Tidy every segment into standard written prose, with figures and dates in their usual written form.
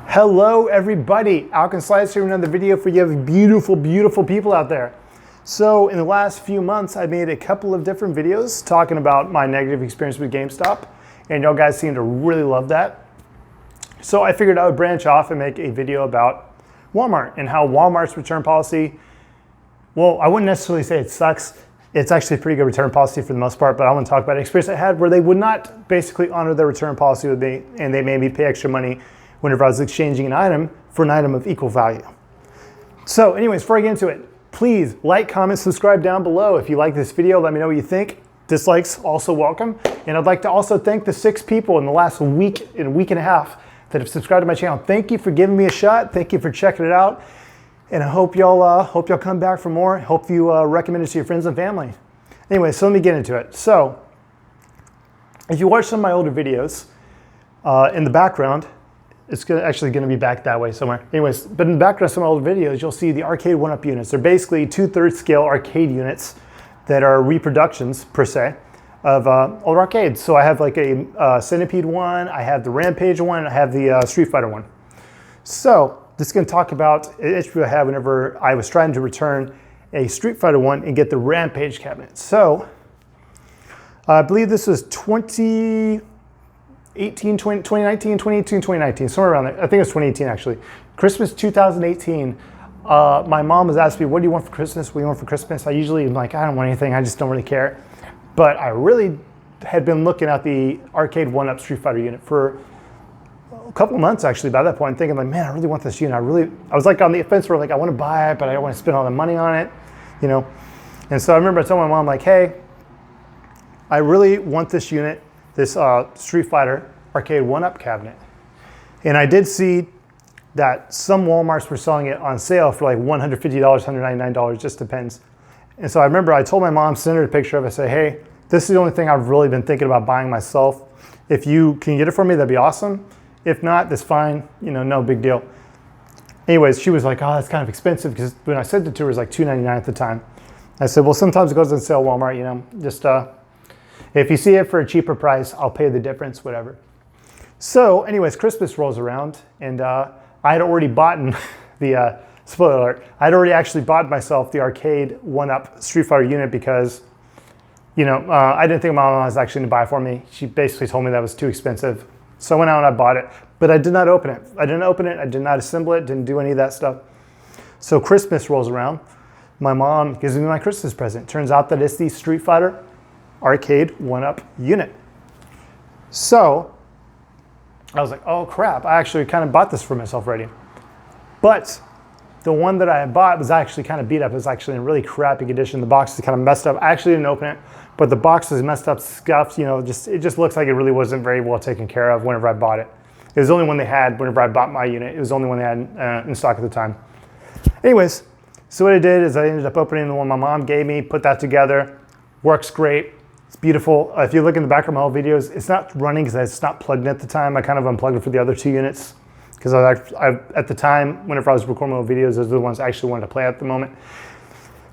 Hello everybody, Alkin Slides here with another video for you beautiful, beautiful people out there. So in the last few months, I made a couple of different videos talking about my negative experience with GameStop, and y'all guys seem to really love that. So I figured I would branch off and make a video about Walmart and how Walmart's return policy, well, I wouldn't necessarily say it sucks. It's actually a pretty good return policy for the most part, but I want to talk about an experience I had where they would not basically honor their return policy with me, and they made me pay extra money whenever I was exchanging an item for an item of equal value. So anyways, before I get into it, please like, comment, subscribe down below. If you like this video, let me know what you think. Dislikes also welcome. And I'd like to also thank the 6 people in the last week and a half that have subscribed to my channel. Thank you for giving me a shot. Thank you for checking it out. And I hope y'all come back for more. Hope you recommend it to your friends and family. Anyway, so let me get into it. So if you watch some of my older videos, in the background, it's actually going to be back that way somewhere. Anyways, but in the background of some old videos, you'll see the Arcade 1-Up units. They're basically 2/3 scale arcade units that are reproductions, per se, of older arcades. So I have like a Centipede one, I have the Rampage one, and I have the Street Fighter one. So just going to talk about an issue I had whenever I was trying to return a Street Fighter one and get the Rampage cabinet. So I believe this was 2019, 2018, somewhere around there. I think it was 2018 actually. Christmas 2018. My mom was asking me, what do you want for Christmas? What do you want for Christmas? I usually am like, I don't want anything. I just don't really care. But I really had been looking at the Arcade 1-Up Street Fighter unit for a couple of months actually by that point, thinking like, man, I really want this unit. I was like on the fence where like, I want to buy it, but I don't want to spend all the money on it, you know? And so I remember I told my mom like, hey, I really want this unit, this Street Fighter Arcade 1-Up cabinet. And I did see that some Walmarts were selling it on sale for like $150, $199, just depends. And so I remember I told my mom, send her a picture of it, say, hey, this is the only thing I've really been thinking about buying myself. If you can get it for me, that'd be awesome. If not, that's fine, you know, no big deal. Anyways, she was like, oh, that's kind of expensive, because when I sent it to her, it was like $2.99 at the time. I said, well, sometimes it goes on sale at Walmart, you know, just if you see it for a cheaper price, I'll pay the difference, whatever. So anyways, Christmas rolls around, and I had already bought the, spoiler alert, I'd already actually bought myself the Arcade 1-Up Street Fighter unit because, you know, I didn't think my mom was actually going to buy it for me. She basically told me that was too expensive. So I went out and I bought it, but I did not open it. I didn't open it, I did not assemble it, didn't do any of that stuff. So Christmas rolls around, my mom gives me my Christmas present. Turns out that it's the Street Fighter Arcade 1-Up unit. So I was like, oh crap, I actually kind of bought this for myself already. But the one that I had bought was actually kind of beat up. It was actually in really crappy condition. The box is kind of messed up. I actually didn't open it, but the box is messed up, scuffed, you know, it just looks like it really wasn't very well taken care of whenever I bought it. It was the only one they had whenever I bought my unit. It was the only one they had in stock at the time. Anyways, so what I did is I ended up opening the one my mom gave me, put that together. Works great. It's beautiful. If you look in the back of my old videos, it's not running because it's not plugged in at the time. I kind of unplugged it for the other 2 units because at the time, whenever I was recording my old videos, those are the ones I actually wanted to play at the moment.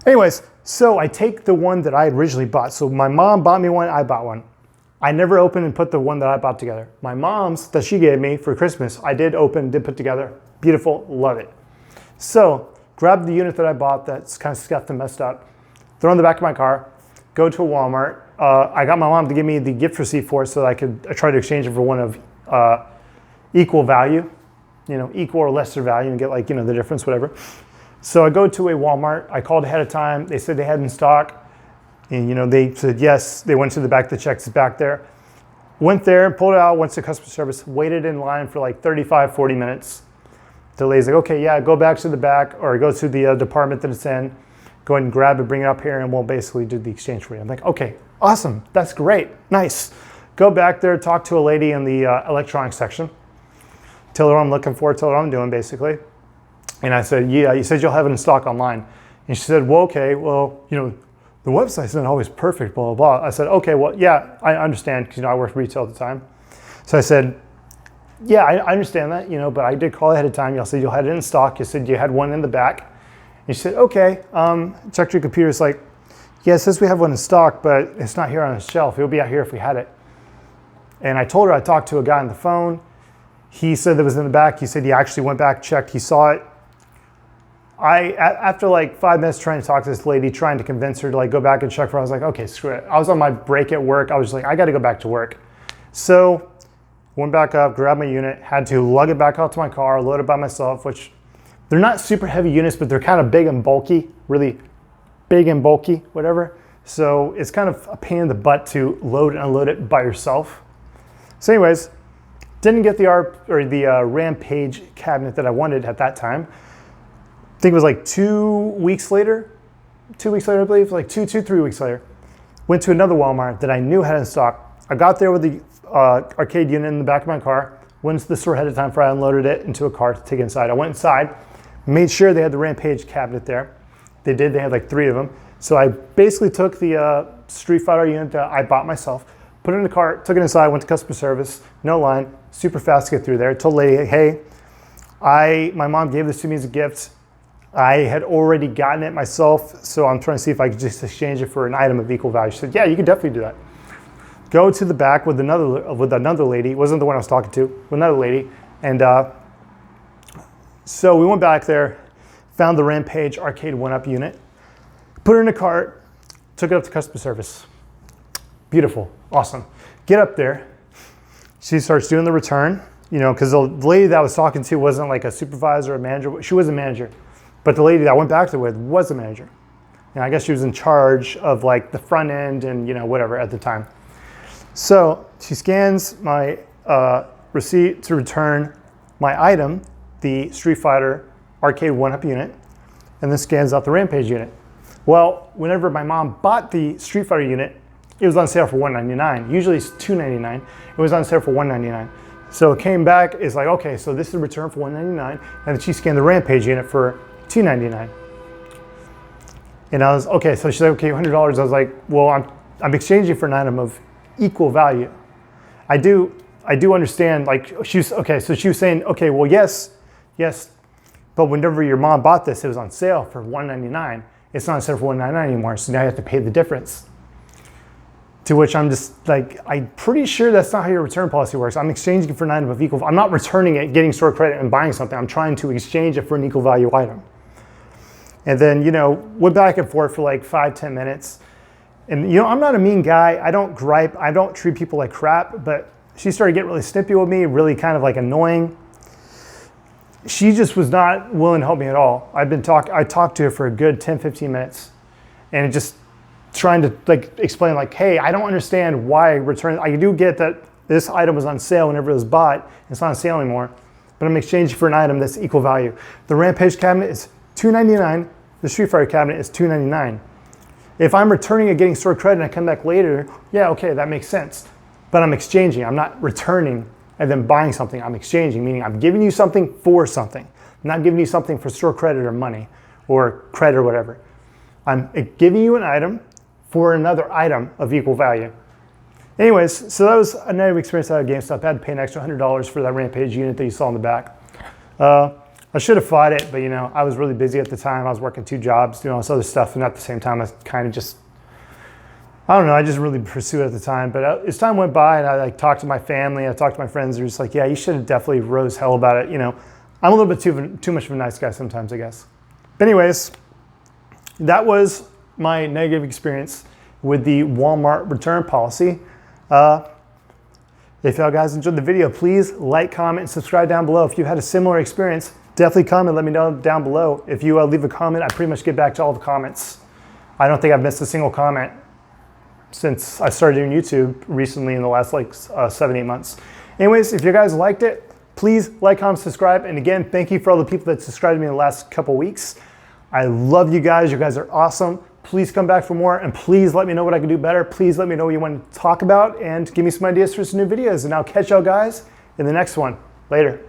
Anyways, so I take the one that I originally bought. So my mom bought me one, I bought one. I never opened and put the one that I bought together. My mom's that she gave me for Christmas, I did open, did put together. Beautiful, love it. So grab the unit that I bought that's kind of scuffed and messed up, throw it in the back of my car, go to a Walmart. I got my mom to give me the gift receipt for it so that I could try to exchange it for one of equal value, you know, equal or lesser value and get like, you know, the difference, whatever. So I go to a Walmart, I called ahead of time. They said they had in stock and, you know, they said yes. They went to the back, the checks is back there. Went there, pulled it out, went to customer service, waited in line for like 35, 40 minutes. The lady's like, okay, yeah, go back to the back or go to the department that it's in. Go ahead and grab it, bring it up here, and we'll basically do the exchange for you. I'm like, okay, awesome, that's great, nice. Go back there, talk to a lady in the electronics section. Tell her what I'm looking for, tell her what I'm doing, basically. And I said, yeah, you said you'll have it in stock online. And she said, well, okay, well, you know, the website's not always perfect, blah, blah, blah. I said, okay, well, yeah, I understand, because, you know, I worked retail at the time. So I said, yeah, I understand that, you know, but I did call ahead of time. Y'all said you'll have it in stock. You said you had one in the back. And she said, okay, checked your computer. It's like, yeah, it says we have one in stock, but it's not here on the shelf. It'll be out here if we had it. And I told her I talked to a guy on the phone. He said that was in the back. He said he actually went back, checked, he saw it. After like 5 minutes trying to talk to this lady, trying to convince her to like go back and check for her, I was like, okay, screw it. I was on my break at work. I was just like, I got to go back to work. So went back up, grabbed my unit, had to lug it back out to my car, load it by myself, which they're not super heavy units, but they're kind of big and bulky, really big and bulky, whatever. So it's kind of a pain in the butt to load and unload it by yourself. So anyways, didn't get the Rampage cabinet that I wanted at that time. I think it was like 2 weeks later, I believe, like 3 weeks later. Went to another Walmart that I knew had in stock. I got there with the arcade unit in the back of my car, went to the store ahead of time before I unloaded it into a car to take it inside. I went inside, made sure they had the Rampage cabinet there. They did, they had like 3 of them. So I basically took the Street Fighter unit that I bought myself, put it in the cart, took it inside, went to customer service, no line, super fast to get through there. Told the lady, hey, my mom gave this to me as a gift. I had already gotten it myself, so I'm trying to see if I could just exchange it for an item of equal value. She said, yeah, you can definitely do that. Go to the back with another lady. It wasn't the one I was talking to, with another lady. And so we went back there, found the Rampage Arcade 1-Up unit, put it in a cart, took it up to customer service. Beautiful, awesome. Get up there. She starts doing the return, you know, because the lady that I was talking to wasn't like a supervisor or a manager. She was a manager. But the lady that I went back there with was a manager. And I guess she was in charge of like the front end and, you know, whatever at the time. So she scans my receipt to return my item, the Street Fighter Arcade 1-Up unit, and then scans out the Rampage unit. Well, whenever my mom bought the Street Fighter unit, it was on sale for $199. Usually it's $299. It was on sale for $199. So it came back, it's like, okay, so this is the return for $199, and then she scanned the Rampage unit for $299. And I was, okay, so she's like, okay, $100. I was like, well, I'm exchanging for an item of equal value. I do understand, like, she was saying, okay, well, yes, but whenever your mom bought this, it was on sale for $199. It's not on sale for $199 anymore, so now you have to pay the difference. To which I'm just like, I'm pretty sure that's not how your return policy works. I'm exchanging for an item of equal, I'm not returning it, getting store credit and buying something. I'm trying to exchange it for an equal value item. And then, you know, went back and forth for like 5-10 minutes. And, you know, I'm not a mean guy. I don't gripe. I don't treat people like crap. But she started getting really snippy with me, really kind of like annoying. She just was not willing to help me at all. I talked to her for a good 10-15 minutes. And just trying to like explain like, hey, I don't understand why return. I do get that this item was on sale whenever it was bought. It's not on sale anymore. But I'm exchanging for an item that's equal value. The Rampage cabinet is $299, the Street Fighter cabinet is $299. If I'm returning and getting store credit and I come back later, yeah, okay, that makes sense. But I'm exchanging, I'm not returning and then buying something. I'm exchanging, meaning I'm giving you something for something. I'm not giving you something for store credit or money or credit or whatever. I'm giving you an item for another item of equal value. Anyways, so that was a negative experience out of GameStop. I had to pay an extra $100 for that Rampage unit that you saw in the back. I should have fought it, but you know, I was really busy at the time. I was working 2 jobs, doing all this other stuff, and at the same time, I kind of just, I don't know, I just really pursued it at the time. But as time went by and I like talked to my family, I talked to my friends, they're just like, yeah, you should have definitely rose hell about it. You know, I'm a little bit too much of a nice guy sometimes, I guess. But anyways, that was my negative experience with the Walmart return policy. If y'all guys enjoyed the video, please like, comment, and subscribe down below. If you had a similar experience, definitely comment, let me know down below. If you leave a comment, I pretty much get back to all the comments. I don't think I've missed a single comment since I started doing YouTube recently in the last like 7-8 months. Anyways, if you guys liked it, please like, comment, subscribe. And again, thank you for all the people that subscribed to me in the last couple weeks. I love you guys. You guys are awesome. Please come back for more, and please let me know what I can do better. Please let me know what you want to talk about and give me some ideas for some new videos. And I'll catch y'all guys in the next one. Later.